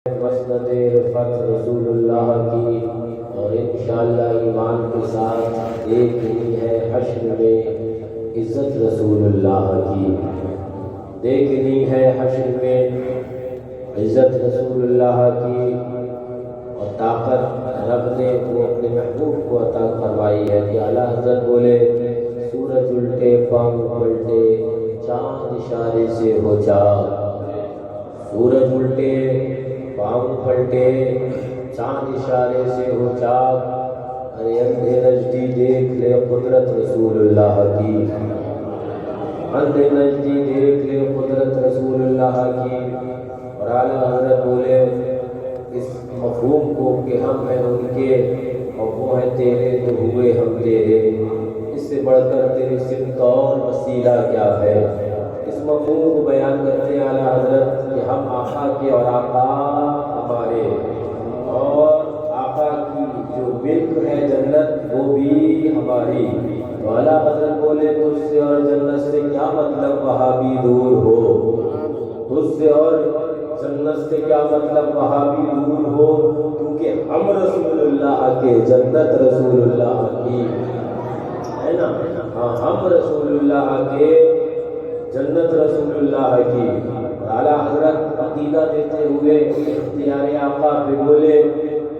مسند رفعت رسول اللہ کی، اور انشاءاللہ ایمان کے ساتھ دیکھنی ہے حشر میں عزت رسول اللہ کی، دیکھنی ہے حشر میں عزت رسول اللہ کی، اور طاقت رب نے وہ اپنے محبوب کو عطا فرمائی ہے کہ اعلیٰ حضرت بولے سورج الٹے پاؤں پلٹے چاند اشارے سے ہو چاک، سورج الٹے پاؤں پلٹے چاند اشارے سے ہو چاک، ارے اندھے نجدی دیکھ لے قدرت رسول اللہ کی، اندھے نجدی دیکھ لے قدرت رسول اللہ کی۔ اور اعلیٰ حضرت بولے اس مفہوم کو کہ ہم ہیں ان کے اور وہ ہیں تیرے تو ہوئے ہم تیرے، اس سے بڑھ کر تیری سمت اور وسیلہ کیا ہے، اس مفہوم کو بیان کرتے ہیں اعلیٰ حضرت کہ ہم آقا کے اور آقا ہمارے، اور آقا کی جو ملک ہے جنت وہ بھی ہماری۔ تو اعلیٰ حضرت بولے تجھ سے اور جنت سے کیا مطلب وہاں بھی دور ہو، تجھ سے اور جنت سے کیا مطلب وہاں بھی دور ہو، کیونکہ ہم رسول اللہ کے جنت رسول اللہ کی ہے نا، ہاں ہم رسول اللہ کے جنت رسول اللہ کی۔ اعلیٰ حضرت عقیدہ دیتے ہوئے اختیار آقا پہ بولے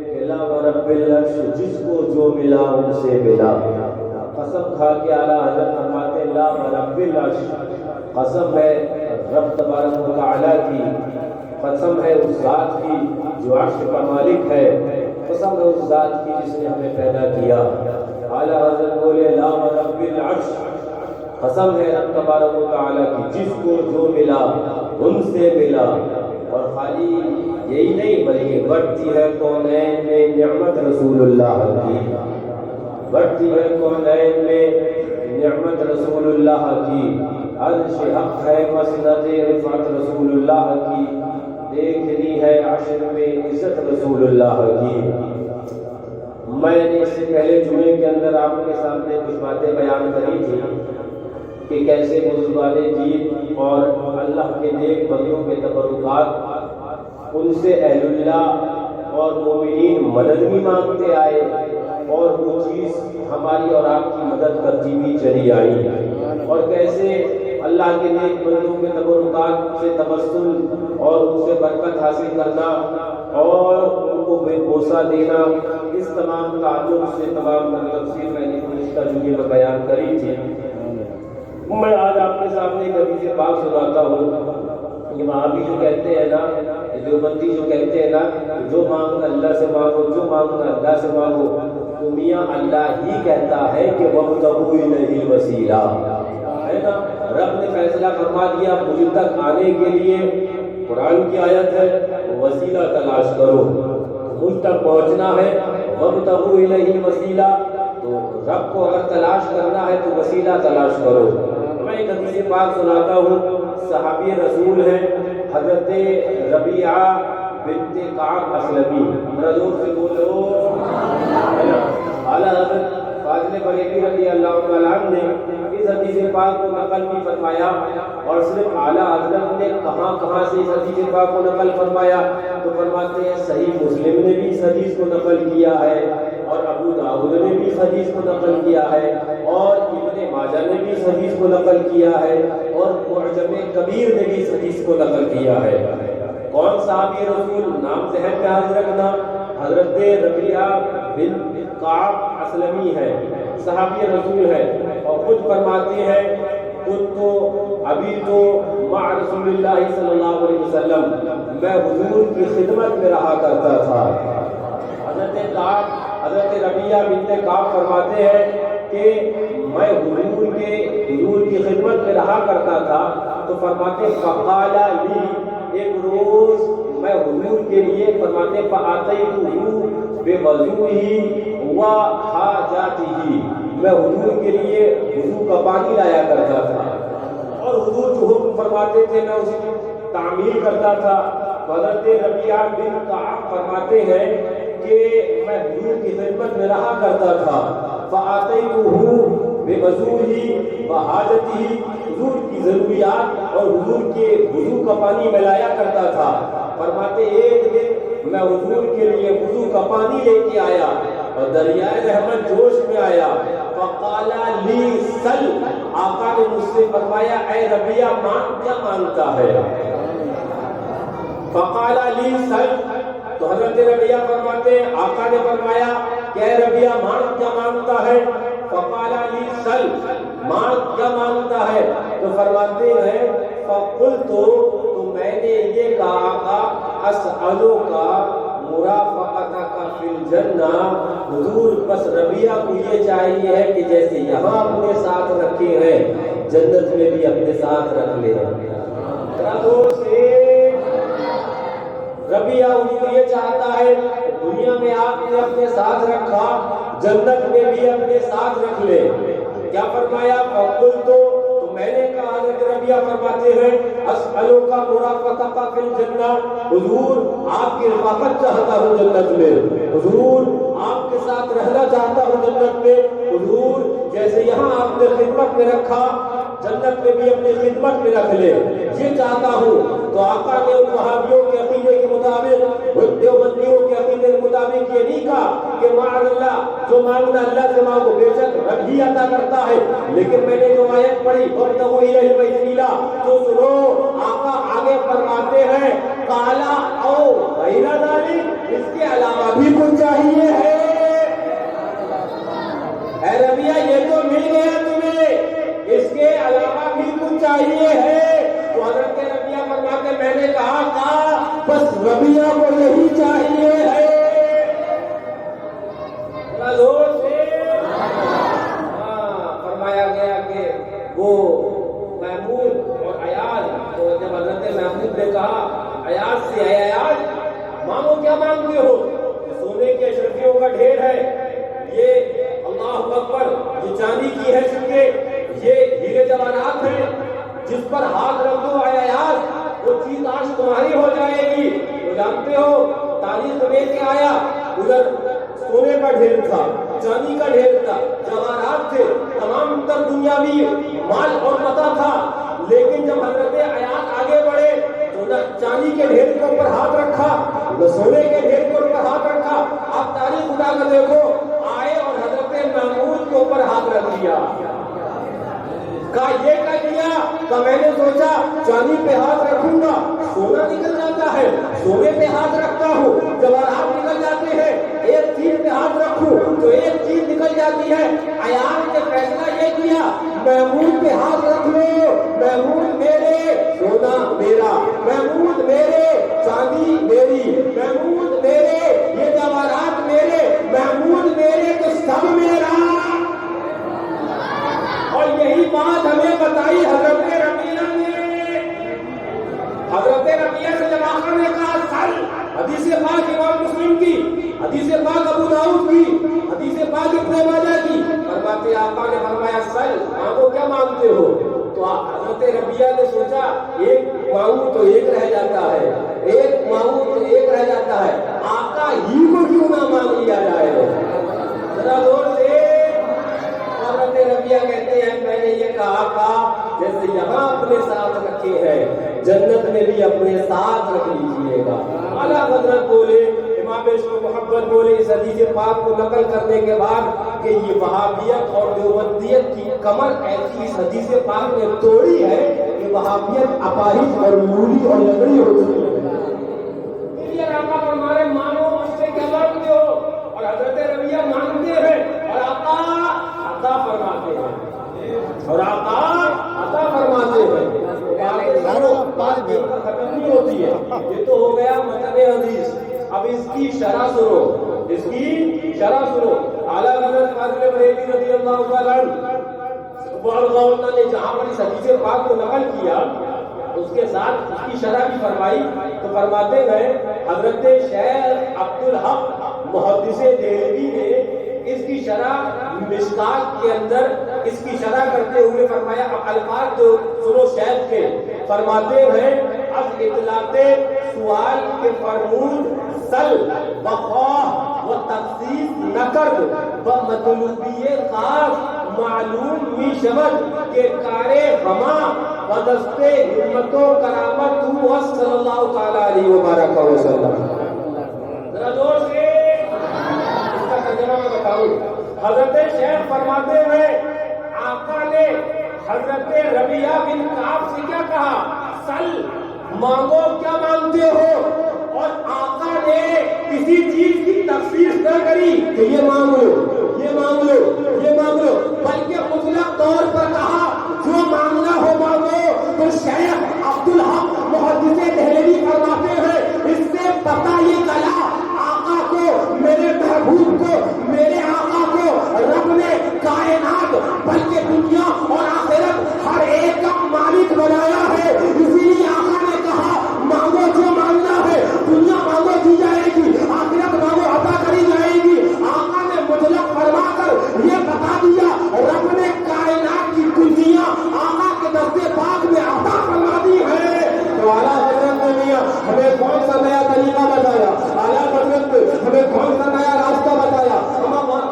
کہ لا ورب العرش جس کو جو ملا ان سے ملا، قسم کھا کے اعلیٰ حضرت فرماتے لا ورب العرش، قسم ہے رب تبارک و تعالیٰ کی، قسم ہے اس ذات کی جو عرش کا مالک ہے، قسم ہے اس ذات کی جس نے ہمیں پیدا کیا۔ اعلیٰ حضرت بولے لا ورب العرش، قسم ہے رب تبارک و تعالیٰ کی جس کو جو ملا ان سے ملا۔ اور خالی یہی نہیں بلکہ بڑھتی ہے کونین میں نعمت رسول اللہ کی، بڑھتی ہے کونین میں نعمت رسول اللہ کی، عرش حق ہے مسند رفعت رسول اللہ کی، دیکھنی ہے عشر میں عزت رسول اللہ کی۔ میں نے اس سے پہلے جمعے کے اندر آپ کے سامنے کچھ باتیں بیان کری تھی کہ کیسے بزرگان دین اور اللہ کے نیک بندوں کے تبرکات ان سے اہل اللہ اور مومنین مدد بھی مانگتے آئے، اور وہ چیز ہماری اور آپ کی مدد کرتی بھی چلی آئی، اور کیسے اللہ کے نیک بندوں کے تبرکات سے تبسل اور ان سے برکت حاصل کرنا اور ان کو بے بوسہ دینا، اس تمام تعلق سے تمام تفصیل میں نے گزشتہ جمعے میں بیان کری تھی۔ میں آج آپ کے سامنے ایک حدیث پاک سناتا ہوں کہ وہابی جو کہتے ہیں نا، دیوبندی جو کہتے ہیں نا جو مانگنا اللہ سے مانگو، جو مانگنا اللہ سے مانگو، تو میاں اللہ ہی کہتا ہے کہ وابتغوا الیہ الوسیلہ، ہے نا، رب نے فیصلہ فرما دیا مجھ تک آنے کے لیے، قرآن کی آیت ہے وسیلہ تلاش کرو، مجھ تک پہنچنا ہے، وابتغوا الیہ الوسیلہ، تو رب کو اگر تلاش کرنا ہے تو وسیلہ تلاش کرو۔ میں ایک حدیث پاک سناتا ہوں، صحابی رسول ہیں حضرت ربیعہ بنت کعب اسلمی، رضور سے بولو، اعلیٰ حضرت فاضل بریلوی رضی اللہ تعالیٰ عنہ نے اس حدیث پاک کو نقل بھی فرمایا، اور صرف اعلیٰ حضرت نے کہاں کہاں سے اس حدیث پاک کو نقل فرمایا تو فرماتے ہیں صحیح مسلم نے بھی اس حدیث کو نقل کیا ہے، اور ابو داؤد نے بھی اس حدیث کو نقل کیا ہے، اور ابن ماجہ نے بھی اس حدیث کو نقل کیا ہے، اور معجم کبیر نے بھی اس حدیث کو نقل کیا ہے۔ کون صحابی رسول نام ذہن میں حاضر رکھنا، حضرت ربیعہ بن کعب اسلمی ہے، صحابی رسول ہے، اور خود فرماتے ہیں خود تو ابھی تو مع رسول اللہ صلی اللہ علیہ وسلم میں حضور کی خدمت میں رہا کرتا تھا۔ حضرت ربیعہ بنت کعب فرماتے ہیں کہ میں حضور کی خدمت میں رہا کرتا تھا، تو فرماتے فقال لی، ایک روز میں حضور کے لیے فرماتے فآتیتہ بوضوئہ وحاجاتہ، میں حضور کے لیے وضو کا پانی لایا کرتا تھا، اور حضور جو حکم فرماتے تھے میں اس کی تعمیل کرتا تھا۔ حضرت ربیعہ بن کعب فرماتے ہیں کہ میں حضور کی خدمت میں رہا کرتا تھا، فآتیتہ بوضوئہ وحاجتہ، حضور کی ضروریات اور حضور کے وضو کا پانی میں لایا کرتا تھا۔ فرماتے ایک دن میں حضور کے لیے وضو کا پانی لے کے آیا اور دریائے رحمت جوش میں آیا. فقال لی سل، آقا نے مجھ سے فرمایا اے ربیہ کیا مانگتا ہے؟ فقال لی سل، تو حضرت ربیہ فرماتے ہیں آقا نے فرمایا کہ اے ربیہ کیا مانگتا ہے؟ فقال لی سل، کیا مانگتا ہے؟ تو فرماتے ہیں فقلت، تو میں نے یہ کہا آقا اسألوک مرافقتک فی الجنہ، حضور بس ربیہ کو یہ چاہیے ہے کہ جیسے یہاں اپنے ساتھ رکھے ہیں جنت میں بھی اپنے ساتھ رکھ لے. ربیہ حضور یہ چاہتا ہے دنیا میں آپ نے اپنے ساتھ رکھا جنت میں بھی اپنے ساتھ رکھ لے. کیا فرمایا؟ فقلت، تو میں نے کہا، حضرت ربیہ فرماتے ہیں اسألوک مرافقتک فی الجنہ، حضور آپ کی رفاقت چاہتا ہوں جنت میں، حضور آپ کے ساتھ رہنا چاہتا ہوں جنت میں، حضور جیسے یہاں آپ نے خدمت میں رکھا جنت میں بھی اپنی خدمت میں رکھ لے، یہ چاہتا ہوں. تو آقا نے ان وہابیوں کے عقیدے کے مطابق، دیوبندیوں کے عقیدے کے مطابق یہ نہیں کہا کہ معاذ اللہ جو مانگنا اللہ سے مانگو، بے شک رب ہی عطا کرتا ہے، لیکن میں نے جو آیت پڑھی وابتغوا الیہ الوسیلہ، تو سنو آقا آگے فرماتے ہیں قالا او غیر ذلک، اس کے علاوہ بھی کچھ چاہیے ہے؟ اے ربیہ یہ تو مل گیا تمہیں، اس کے علاوہ بھی کچھ چاہیے ہے؟ تو حضرت ربیہ فرماتے میں نے کہا بس ربیہ کو یہی چاہیے ہے. فرمایا گیا کہ وہ محمود اور ایاز، تو جب حضرت محمود نے کہا ایاز سے اے ایاز مانگو کیا مانگتے ہو؟ سونے کے اشرفیوں کا ڈھیر ہے، یہ اللہ اکبر، یہ چاندی کی ہے سکے، یہ ہیرے جواہرات ہیں، جس پر ہاتھ رکھ دو اے ایاز وہ چیز آج تمہاری ہو جائے گی. تو جانتے ہو تاریخ میں کیا آیا، ادھر سونے کا ڈھیر تھا، چاندی کا ڈھیر تھا، جواہرات تھے، تمام تر دنیاوی مال اور متاع تھا، لیکن جب حضرت ایاز آگے بڑھے تو نہ چاندی کے ڈھیر کے اوپر ہاتھ رکھا نہ سونے کے ڈھیر کے اوپر ہاتھ رکھا. آپ تاریخ اٹھا کر دیکھو، آئے اور حضرت محمود کے اوپر ہاتھ رکھ دیا. کہا یہ کہہ دیا کہ میں نے سوچا چاندی پہ ہاتھ رکھوں گا سونا نکل جاتا ہے، سونے پہ ہاتھ رکھتا ہوں جواہرات نکل جاتے ہیں، ایک چیز پہ ہاتھ رکھوں تو ایک چیز نکل جاتی ہے. ایاز نے فیصلہ یہ کیا محمود پہ ہاتھ رکھ لو، محمود میرے سونا میرا، محمود میرے چاندی میری، محمود میرے یہ جواہرات میرے، محمود میرے تو سب میرا. اور یہی بات ہمیں بتائی حضرت ربیہ نے. حضرت ربیہ سے جب آخر نے کہا سل، حدیث پاک امام مسلم کی، حدیث پاک ابو داؤد کی، حدیث پاک ابن ماجہ کی، فرماتے آقا نے فرمایا سل، مانگو کیا مانگتے ہو؟ تو حضرت ربیہ نے سوچا ایک مانگو تو ایک رہ جاتا ہے، ایک مانگو تو ایک رہ جاتا ہے، آقا ہی کو کیوں نہ مانگ لیا جائے؟ ذرا زور سے. حضرت ربیہ کہتے ہیں میں نے یہ کہا جیسے یہاں اپنے ساتھ رکھے ہیں جنت میں بھی اپنے ساتھ رکھ لیجئے گا. اعلیٰ حضرت بولے، امام عشق و محبت بولے اس حدیث پاک کو نقل کرنے کے بعد کہ یہ وہابیت اور دیوبندیت کی کمر ایسی اس حدیث پاک نے توڑی ہے کہ وہابیت اپاہج اور مولی اور لگڑی ہو چکی ہے. آقا فرمارے مانو اس سے کیا مانگتے ہو؟ اور حضرت ربیہ مانگتے ہیں اور آقا عطا فرماتے ہیں، اور آقا عطا فرماتے ہیں. ختم نہیں ہوتی ہے، یہ تو ہو گیا متن حدیث. اب اس کی شرح سنو، اس کی شرح سنو. اعلیٰ حضرت فاضل بریلوی رضی اللہ تعالیٰ عنہ نے جہاں پر اس حدیث پاک کو نقل کیا اس کے ساتھ اس کی شرح بھی فرمائی تو فرماتے ہیں حضرت شیخ عبدالحق محدث دہلوی نے اس کی شرح مشکات کے اندر اس کی شرح کرتے ہوئے فرمایا. اب الفاظ جو سنو شیخ کے فرماتے ہیں از اطلاق سوال کے فرمود سل بخواہ و تخصیص نکرد و مطلوبی خاص معلوم می شود کہ کارے غما و دستے حرمت و کرامت تو صلی اللہ تعالی علیہ وبارک وسلم. حضرت شیخ فرماتے ہیں آقا نے حضرت ربیعہ بن کعب سے کیا کہا؟ سل، مانگو کیا مانگتے ہو؟ اور آقا نے کسی چیز کی تخصیص نہ کری کہ یہ مانگ لو، یہ مانگ لو، یہ مانگ لو، بلکہ مطلق طور پر کہا جو مانگنا ہو مانگو۔ تو شیخ عبدالحق محدث دہلوی فرماتے ہیں اس سے پتہ یہ چلا آقا کو، میرے محبوب کو، میرے آقا کو رب نے کائنات بلکہ دنیا اور آخرت ہر ایک کا مالک بنایا ہے۔ اسی لیے آقا نے کہا مانگو جو مانگنا ہے، دنیا مانگو دی جائے گی، آخرت مانگو عطا کری جائے گی۔ آقا نے مطلق فرما کر یہ بتا دیا رب نے کائنات کی دنیا آقا کے دستے پاک میں عطا فرما دی ہے۔ تو اعلیٰ حضرت نے میاں ہمیں کون سا نیا طریقہ بتایا، اعلیٰ حضرت ہمیں کون سا نیا راستہ بتایا،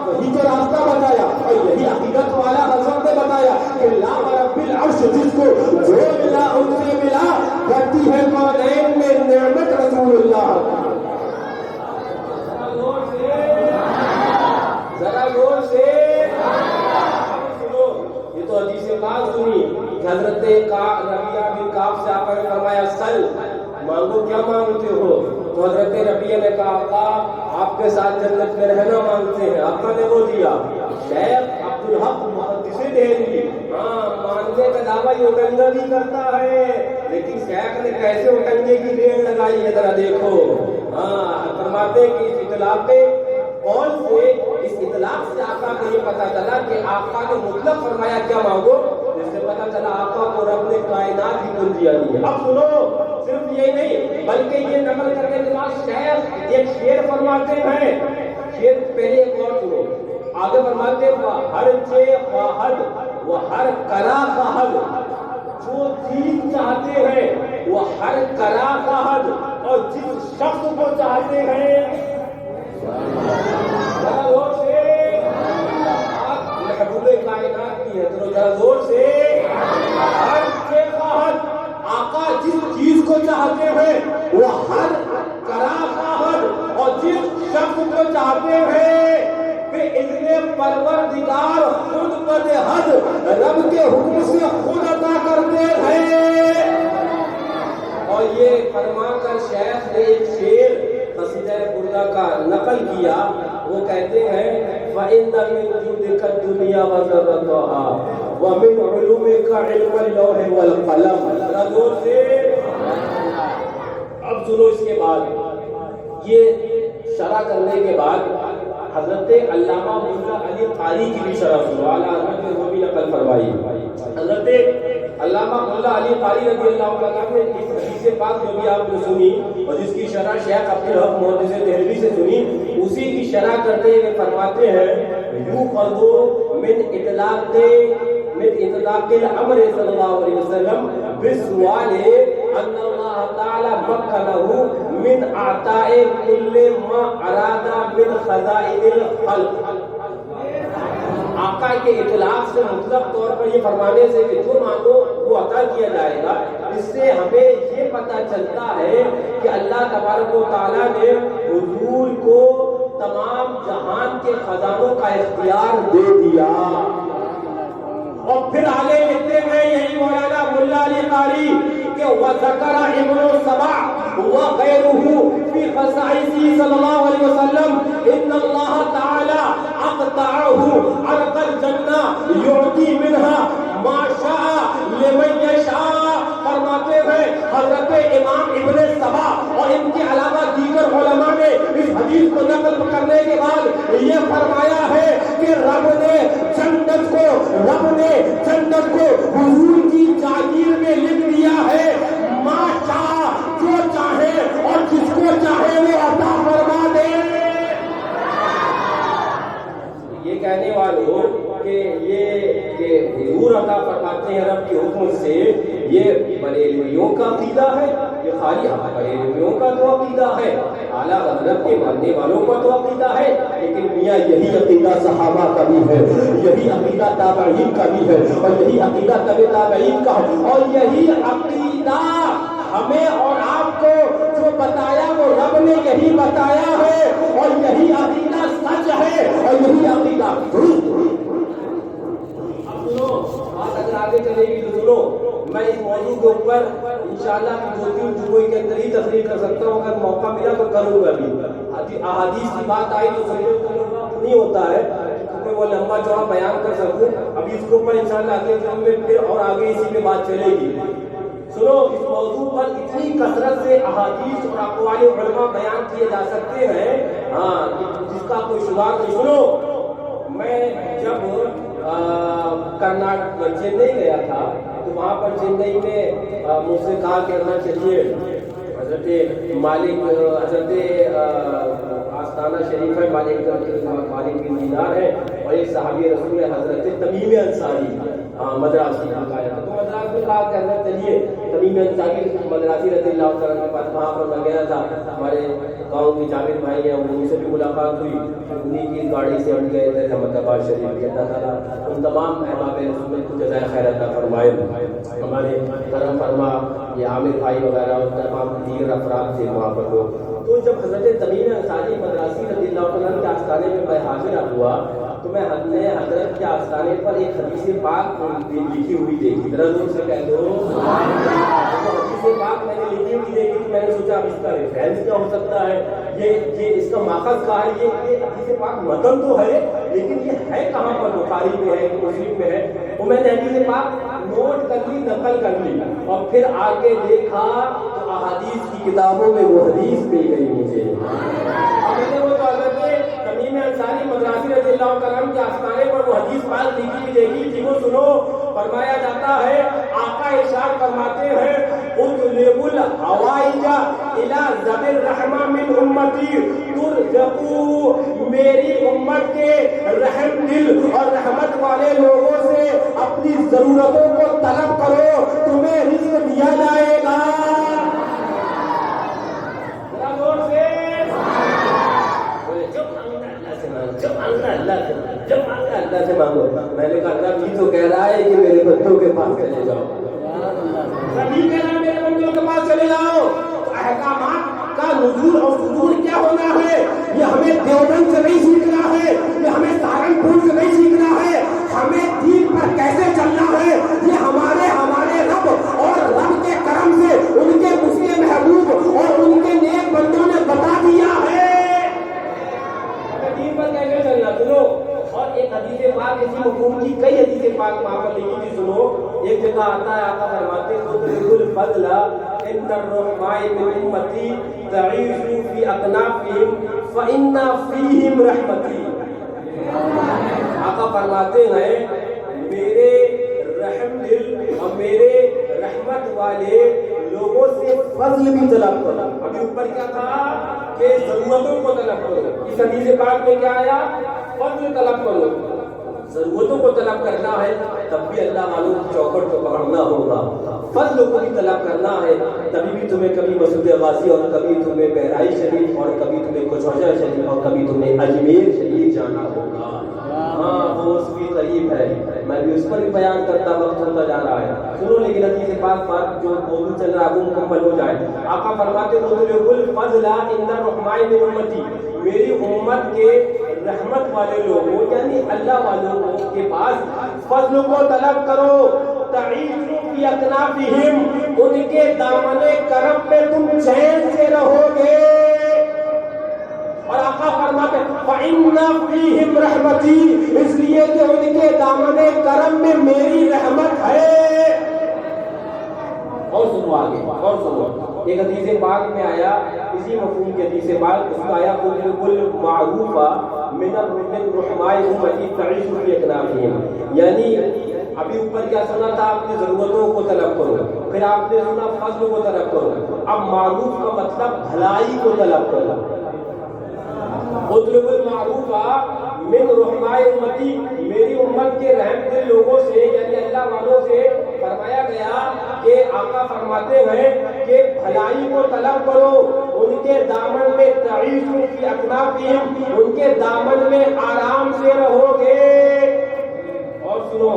وہی تو راستہ بتایا اور یہی حقیقت والا حضرت نے بتایا کہ لا رب العرش جس کو جو ملا ان سے ملا کرتی ہے کونین میں نعمت رسول اللہ۔ ذرا غور سے سنو، یہ تو حدیث پاک سنی کہ حضرت ربیعہ بن کعب سے آپ نے فرمایا سل، مانگو کیا مانگتے ہو؟ تو حضرت ربیعہ نے کہا آقا آپ کے ساتھ جنت میں رہنا مانگتے ہیں، آقا نے وہ دیا۔ شیخ عبدالحق محدث دہلوی مانگنے کا دعویٰ یہ اٹنگا بھی کرتا ہے، لیکن شیخ نے کیسے اٹنگے کی ریڑھ لگائی ہے ذرا دیکھو۔ فرماتے کہ اس اطلاق قول سے، اس اطلاق سے آقا کو یہ پتا چلا کہ آقا نے مطلق فرمایا کیا مانگو، جس سے پتا چلا آقا کو رب نے کائنات کی کنجیاں دی ہے۔ اب سنو، صرف یہ نہیں بلکہ یہ نقل کرنے کے بعد شیخ ایک شعر فرماتے ہیں، شعر پہلے ایک اور سنو، آگے فرماتے ہیں ہر چے خواہد وہ ہر کرا خواہد، جو چیز چاہتے ہیں وہ ہر کرا خواہد، اور جس شخص کو چاہتے ہیں ذرا زور سے، محبوب کائنات کی ہے تو ذرا زور سے، ہر چے خواہد، آقا جس چیز کو چاہتے ہیں وہ ہر کرا خواہد، اور جس شخص کو چاہتے ہیں کہ اذن پروردگار خود بد حد رب کے حکم سے خود عطا کرتے ہیں۔ اور یہ فرما کر شیخ نے ایک شعر قصیدہ بردہ کا نقل کیا، وہ کہتے ہیں فَإِنَّ مِن جُودِكَ الدُّنْيَا وَزَرَّتُهَا وَمِنْ عُلُومِكَ عِلْمَ اللَّوْحِ وَالْقَلَمِ۔ ذرا زور سے، اب سنو اس کے بعد یہ شرح کرنے کے بعد حضرت علامہ مولا علی قاری کی بھی شرح سنو، اعلیٰ حضرت نے وہ بھی نقل فرمائی۔ حضرت علامہ مولا علی قاری رضی اللہ عنہ نے اس حدیث پاک جو بھی آپ نے سنی اور جس کی شرح شیخ عبدالحق محدث دہلوی سے سنی، اسی کی شرح کرتے ہوئے فرماتے ہیں یوں قضو من اطلاق الامر صلی اللہ علیہ وسلم بسوال ان اللہ تعالی مکنہ من اعطاء کل ما اراد من خزائن الخلق۔ آقا کے اطلاق سے مطلق طور پر یہ فرمانے سے کہ جو مانگو وہ عطا کیا جائے گا، اس سے ہمیں یہ پتہ چلتا ہے کہ اللہ تبارک و تعالیٰ نے حضور کو تمام جہان کے خزانوں کا اختیار دے دیا۔ اور پھر آگے لکھتے ہیں یہی مولانا ملا علی قاری کہ وَذَكَرَ ابْنُ السَّبَعِ وَغَيْرُهُ فِي خَصَائِصِهِ صلی اللہ علیہ وسلم ان اللہ تعالی اقطعه عرق الجنہ یعطی منها ما شاء لمن یشاء۔ فرماتے ہیں حضرت امام ابن سبا اور ان کے علاوہ دیگر علماء نے اس حدیث کو نقل کرنے کے بعد یہ فرمایا ہے کہ رب نے جنت کو حضور کی جاگیر میں لکھ دیا ہے، ما شاء جو چاہے اور جس کو چاہے وہ عطا فرما دے۔ یہ کہنے والوں کہ حضور عطا فرماتے ہیں رب کے حکم سے، یہ بریلویوں کا عقیدہ ہے، یہ خالی بریلویوں کا تو عقیدہ ہے، اعلیٰ حضرت کے ماننے والوں کا تو عقیدہ ہے، لیکن میاں یہی عقیدہ صحابہ کا بھی ہے، یہی عقیدہ تابعین کا بھی ہے، اور یہی عقیدہ تبع تابعین کا ہے، اور یہی عقیدہ ہمیں اور آپ کو جو بتایا وہ رب نے یہی بتایا ہے، اور یہی عقیدہ سچ ہے، اور یہی عقیدہ پر انشاءاللہ 2-3 جمعے کے اندر ہی تقریر کر سکتا ہوں، اگر موقع ملا تو کروں گا بھی. احادیث کی بات آئی تو نہیں ہوتا ہے کہ وہ لمبا چوڑا بیان کر سکوں. ابھی اس کے اوپر انشاءاللہ اگلے جمعے میں پھر اور آگے اسی پہ بات چلے گی. سنو، اس موضوع پر اتنی کثرت سے احادیث اور اقوال علماء بیان کیے جا سکتے ہیں جس کا کوئی شمار نہیں. سنو، میں جب چنئی گیا تھا تو وہاں پر چنئی میں مجھ سے کہا کرنا چاہیے حضرت مالک، حضرت آستانہ شریف ہے، مالک بن دینار ہے، اور ایک صحابی رسول ہے حضرت تمیم انصاری مدراسی کا کہا جاتا. تو مدراس میں کہا کرنا چاہیے تمیم انصاری مدراسی رضی اللہ تعالیٰ کے پاس. وہاں پر میں گیا تھا، ہمارے گاؤں کے جابر بھائی ہیں، ان سے بھی ملاقات ہوئی. انہیں کی گاڑی سے ہم گئے تھے احمدآباد شریف کے. اللہ تعالیٰ ان تمام احباب رسول کو جزائے خیر عطا فرمائے. ہمارے کرم فرما یہ عامر بھائی وغیرہ اور تمام دیگر افراد تھے وہاں پر لوگ. تو جب حضرت تمیم انصاری مدراسی رضی اللہ عنہ کے آستانے میں میں حاضر ہوا تو میں حضرت کے آستانے پر ایک حدیث پاک لکھی ہوئی دیکھی. ذرا زور سے کہہ دو حدیث پاک میں نے لکھی ہوئی دیکھی. تو میں نے سوچا اب اس کا ریفرنس کیا ہو سکتا ہے، یہ اس کا ماخذ کہاں ہے. یہ حدیث پاک متن تو ہے لیکن یہ ہے کہاں پر، بخاری میں ہے کہ مسلم میں ہے. وہ میں نے حدیث پاک نوٹ کر لی، نقل کر لی، اور پھر آگے دیکھا تو احادیث کی کتابوں میں وہ حدیث مل گئی مجھے. اور میں نے وہ تو حضرت تمیم انصاری مدراسی رضی اللہ تعالیٰ کے آستانے پر وہ حدیث پاک لکھی ہوئی دیکھی تھی. وہ سنو، فرمایا جاتا ہے، آقا ارشاد فرماتے ہیں، اطلب الحوائج الی ذوی الرحمہ من امتی ترزقوا، میری امت کے رحم دل اور رحمت والے لوگوں سے اپنی ضرورتوں کو طلب کرو، تمہیں رزق دیا جائے گا. اللہ سے مانگو. میں نے کہا رب ہی تو کہہ رہا ہے کہ میرے بندوں کے پاس چلے جاؤ. رب ہی کہہ رہا ہے میرے بندوں کے پاس چلے جاؤ. احکامات کا نزول اور صدور کیا ہونا ہے، یہ ہمیں دیوبند سے نہیں سیکھنا ہے، یہ ہمیں سہارنپور سے نہیں سیکھنا ہے. ہمیں دین پر کیسے چلنا ہے یہ ہمارے رب اور رب کے کرم سے ان کے مسلم محبوب اور ان کے نیک بندوں نے بتا دیا ہے. دین پر کیسے چلنا. سنو، اور ایک حدیث پاک اسی مفہوم کی کئی حدیث پاک وہاں پر لکھی تھی. سنو، ایک جگہ آتا ہے، آقا فرماتے ہیں اطلب الفضل ان الرحماء من امتی تعیش فی اکنافہم فان فیہم رحمتی. آقا فرماتے ہیں میرے رحم دل اور میرے رحمت والے لوگوں سے فضل بھی طلب کرو. ابھی اوپر کیا کہا کہ ضرورتوں کو طلب کرو. اس حدیث پاک میں کیا آیا؟ فضل طلب کرو. ضرورتوں کو طلب کرنا ہے تب بھی اللہ والوں کی چوکھٹ کو پکڑنا ہوگا. فضل کو بھی طلب کرنا ہے تبھی بھی تمہیں کبھی مسعود غازی اور کبھی تمہیں بہرائچ شریف اور کبھی تمہیں کچوجہ شریف اور کبھی تمہیں اجمیر شریف جانا ہوگا. ہاں وہ اس بھی قریب ہے، میں بھی اس پر بھی بیان کرتا وقت ہوتا جا رہا ہے. سنو، لیکن حدیث پاک جو موضوع چل رہا ہے وہ مکمل ہو جائے. آقا فرماتے ہیں اطلب الفضل ان الرحماء من امتی، میری امت کے رحمت والے لوگوں یعنی اللہ والوں کے پاس فضل کو طلب کرو. تعیشوا فی اکنافہم، ان کے دامن کرم میں تم چین سے رہو گے. اور آقا فرماتے ہیں فَإِنَّ فِيهِمْ رَحْمَتِي، اس لیے کہ ان کے دامن کرم میں میری رحمت ہے. اور سنو آگے، اور سنو. ایک حدیث پاک میں آیا اسی مفہوم کے حدیث پاک، اس کا آیا کل معروف من الرحماء امتی تعیش فی اکنافہم. یعنی ابھی اوپر کیا سنا تھا، آپ نے ضرورتوں کو طلب کرو، پھر آپ نے سنا فضل کو طلب کرو. اب معروف کا مطلب بھلائی کو طلب کرو. اطلب المعروف من رحماء امتی، میری امت کے رحم دل لوگوں سے یعنی اللہ والوں سے فرمایا گیا کہ آقا فرماتے ہیں کہ بھلائی کو طلب کرو، ان کے دامن میں تعیشوا فی اکنافہم، ان کے دامن میں آرام سے رہو گے. اور سنو،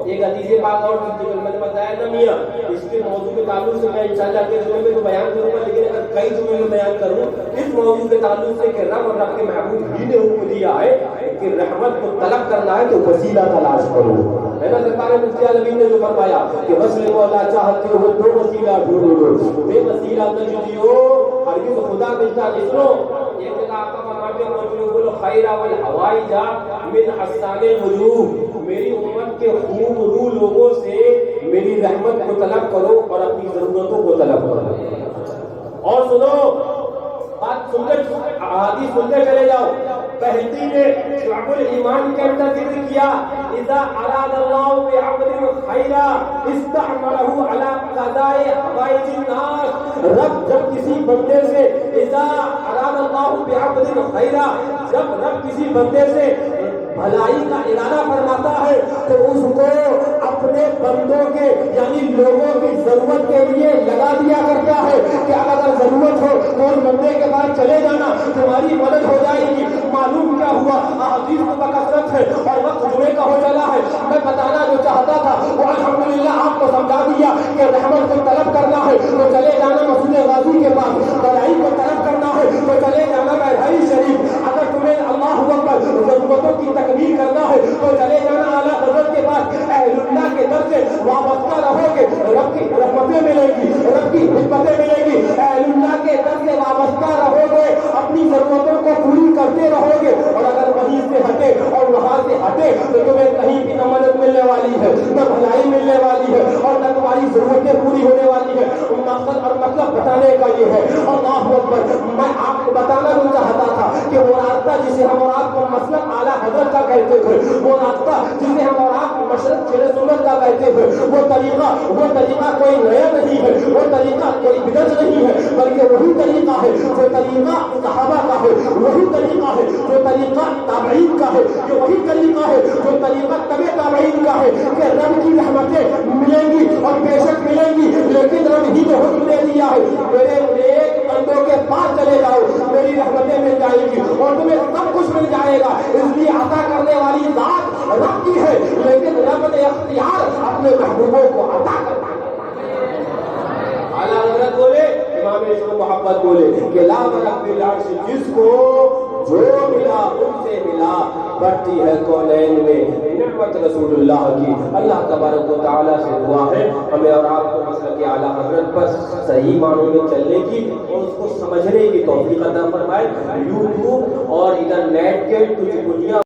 ایک حدیث پاک اور میں نے بتایا نا میاں، اس کے موضوع کے تعلق سے میں انشاءاللہ اگلے جمعے میں تو بیان کروں گا، لیکن اگر کئی جمعے میں بیان کروں اس موضوع کے تعلق سے کہ رب اور رب کے محبوب ہی نے حکم دیا ہے کہ رحمت کو طلب کرنا ہے تو وسیلہ تلاش کرو، ہے نا؟ سرکار مفتی عالمین نے جو فرمایا کہ وصل کو اللہ چاہتے ہو تو وسیلہ ڈھونڈو، بے وسیلہ نہ جدیو، ہرگز خدا ملتا نہیں۔ سنو ایک جگہ آقا فرماتے ہیں بولو خیر والہوائی جا من حسان الوجوہ، میری امت کے خوب رو لوگوں سے میری رحمت کو طلب کرو اور اپنی ضرورتوں کو طلب کرو۔ اور سنو بات سنتے حدیث سنتے چلے جاؤ، بہتی نے شعب الایمان کے اندر ذکر کیا اذا اراد اللہ بعبد خیرا استعملہ علی قضاء حوائج الناس، رب جب کسی بندے سے اذا اراد اللہ بعبد خیرا، جب رب کسی بندے سے بھلائی کا ارادہ فرماتا ہے تو اس کو اپنے بندوں کے یعنی لوگوں کی ضرورت کے لیے لگا دیا کرتا ہے کہ اگر ضرورت ہو تو اس بندے کے پاس چلے جانا، تمہاری مدد ہو جائے گی۔ معلوم کیا ہوا؟ حدیث کو بکثرت ہے اور وقت جمعے کا ہو چلا ہے، میں بتانا جو چاہتا تھا وہ الحمدللہ آپ کو سمجھا دیا کہ رحمت کو طلب کرنا ہے تو چلے جانا مسجد غازی کے پاس، بھلائی کو طلب کرنا ہے تو چلے جانا بحری شریف، اگر تمہیں اللہ اکبر ضرورتوں کی تکمیل کرنا ہے تو چلے جانا اعلیٰ حضرت کے پاس، اہل اللہ کے در سے وابستہ رہو گے، رب کی رحمتیں ملیں گی، رب کی خدمتیں ملیں گی، اہل اللہ کے در سے وابستہ رہو گے، اپنی ضرورتوں کو پوری کرتے رہو گے، اور اگر وہیں سے ہٹے اور وہاں سے ہٹے تو تمہیں کہیں بھی نہ مدد ملنے والی ہے، نہ بھلائی ملنے والی ہے، اور نہ تمہاری ضرورتیں پوری ہونے والی ہے۔ مقصد اور مطلب بتانے کا یہ ہے، اللہ اکبر، میں آپ کو بتانا جو چاہتا تھا کہ وہ راستہ جسے ہم اور آپ کو مسلک اعلیٰ حضرت کا کہتے تھے، وہ راستہ جسے ہم اور آپ مشرق شیر سنت کا کہتے تھے، وہ طریقہ کوئی نیا نہیں ہے، وہ طریقہ کوئی بدعت نہیں ہے، بلکہ وہی طریقہ ہے جو طریقہ صحابہ کا ہے، وہی طریقہ ہے جو طریقہ تابعین کا ہے، یہ وہی طریقہ ہے جو طریقہ تبع تابعین کا ہے کہ رب کی رحمتیں ملیں گی اور بے شک ملیں گی، لیکن رب ہی نے حکم دے دیا ہے میرے نیک بندوں کے پاس چلے جاؤ، میری رحمتیں مل جائیں گی اور تمہیں سب کچھ مل جائے گا۔ اس لیے عطا کرنے والی ذات رب کی ہے، لیکن رب نے اختیار اپنے محبوبوں کو عطا کرنا ہے۔ اعلیٰ حضرت بولے، امام عشق و محبت بولے کہ لا مرق بالعرش، جس کو جو ملا ان سے ملا، بڑھتی ہے کونین میں نعمت رسول اللہ کی۔ اللہ تبارک و تعالیٰ سے دعا ہے ہمیں اور آپ کو مسلک اعلیٰ حضرت پر صحیح معنوں میں چلنے کی اور اس کو سمجھنے کی توفیق عطا فرمائے۔ یوٹیوب اور ادھر نیٹ کے کچھ دنیا